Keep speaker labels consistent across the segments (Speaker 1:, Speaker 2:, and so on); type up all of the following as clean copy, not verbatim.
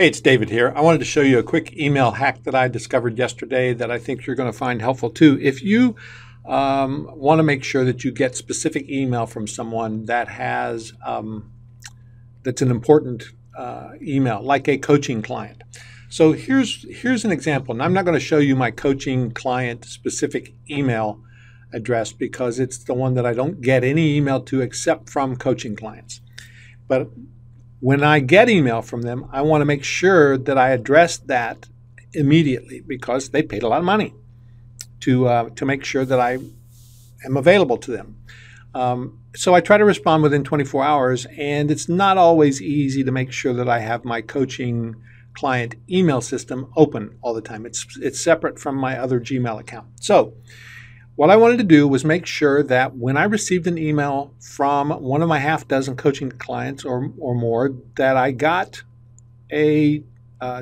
Speaker 1: Hey, it's David here. I wanted to show you a quick email hack that I discovered yesterday that I think you're going to find helpful too. If you want to make sure that you get specific email from someone that has that's an important email, like a coaching client. So here's an example, and I'm not going to show you my coaching client specific email address because it's the one that I don't get any email to except from coaching clients. But when I get email from them, I want to make sure that I address that immediately because they paid a lot of money to make sure that I am available to them. So I try to respond within 24 hours, and it's not always easy to make sure that I have my coaching client email system open all the time. It's separate from my other Gmail account. So what I wanted to do was make sure that when I received an email from one of my half dozen coaching clients or more, that I got a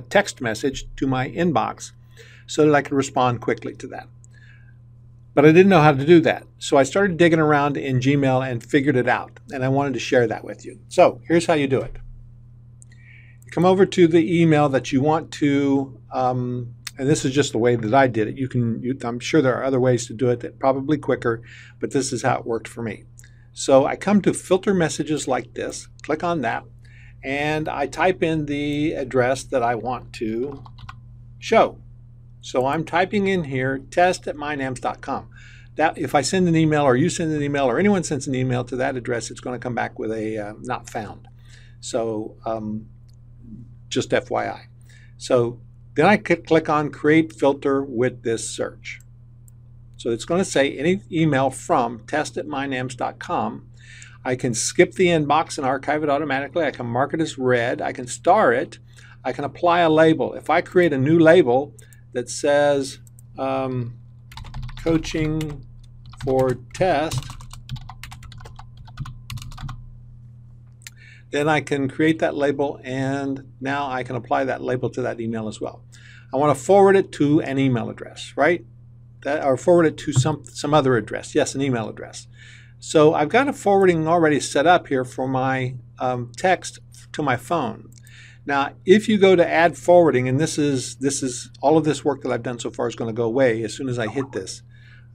Speaker 1: text message to my inbox so that I could respond quickly to that. But I didn't know how to do that. So I started digging around in Gmail and figured it out. And I wanted to share that with you. So here's how you do it. You come over to the email that you want to and this is just the way that I did it. I'm sure there are other ways to do it that probably quicker, but this is how it worked for me. So I come to filter messages like this, click on that, and I type in the address that I want to show. So I'm typing in here test@mynams.com. That if I send an email or you send an email or anyone sends an email to that address, it's going to come back with a not found. So just FYI. So then I could click on create filter with this search. So it's going to say any email from test@mynams.com. I can skip the inbox and archive it automatically. I can mark it as read. I can star it. I can apply a label. If I create a new label that says coaching for test, then I can create that label, and now I can apply that label to that email as well. I want to forward it to an email address, right? Or forward it to some other address. Yes, an email address. So I've got a forwarding already set up here for my text to my phone. Now, if you go to add forwarding, and this is all of this work that I've done so far is going to go away as soon as I hit this.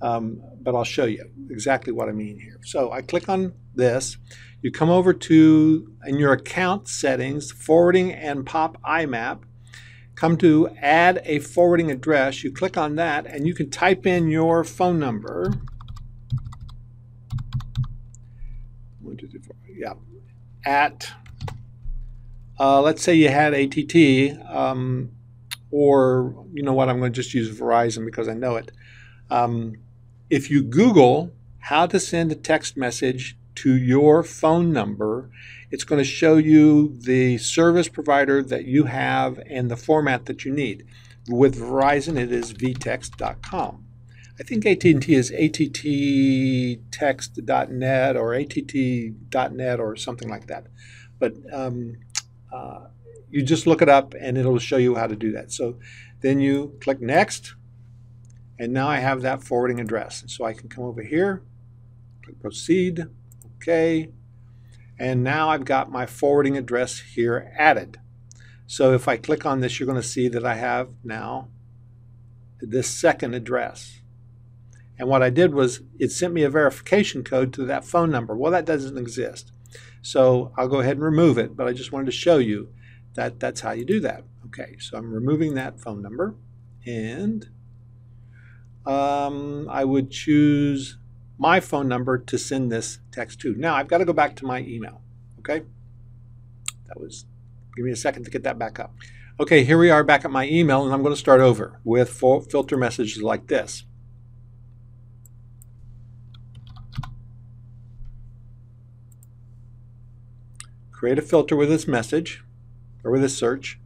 Speaker 1: But I'll show you exactly what I mean here. So I click on this. You come over to, in your account settings, forwarding and pop IMAP. Come to add a forwarding address. You click on that, and you can type in your phone number. 1, 2, 3, 4. Yeah. At, let's say you had ATT, or you know what, I'm going to just use Verizon because I know it. If you Google how to send a text message to your phone number, it's going to show you the service provider that you have and the format that you need. With Verizon, it is vtext.com. I think AT&T is atttext.net or att.net or something like that. But you just look it up and it'll show you how to do that. So then you click next, and now I have that forwarding address. So I can come over here, click proceed, okay. And now I've got my forwarding address here added. So if I click on this, you're going to see that I have now this second address. And what I did was it sent me a verification code to that phone number. Well, that doesn't exist. So I'll go ahead and remove it, but I just wanted to show you that that's how you do that. Okay, so I'm removing that phone number, and I would choose my phone number to send this text to. Now I've got to go back to my email. Okay, give me a second to get that back up. Okay, here we are back at my email, and I'm going to start over with filter messages like this. Create a filter with this message or with this search.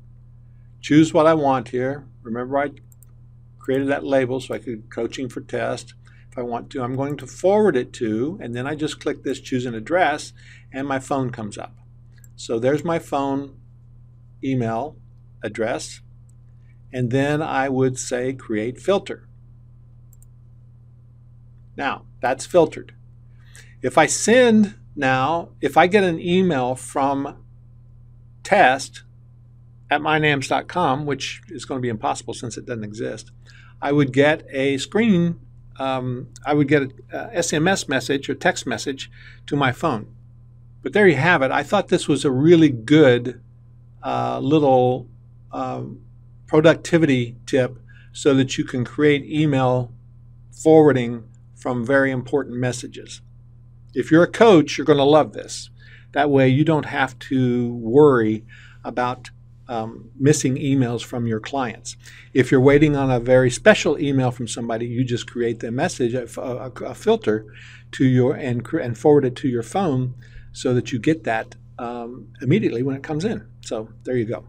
Speaker 1: Choose what I want here. Remember, I created that label so I could coaching for test. If I want to, I'm going to forward it to, and then I just click this choose an address, and my phone comes up. So there's my phone email address, and then I would say create filter. Now that's filtered. If I get an email from test at mynams.com, which is going to be impossible since it doesn't exist, I would get a screen, I would get a SMS message or text message to my phone. But there you have it. I thought this was a really good little productivity tip so that you can create email forwarding from very important messages. If you're a coach, you're going to love this. That way you don't have to worry about missing emails from your clients. If you're waiting on a very special email from somebody, you just create the message, a filter to your and forward it to your phone so that you get that immediately when it comes in. So there you go.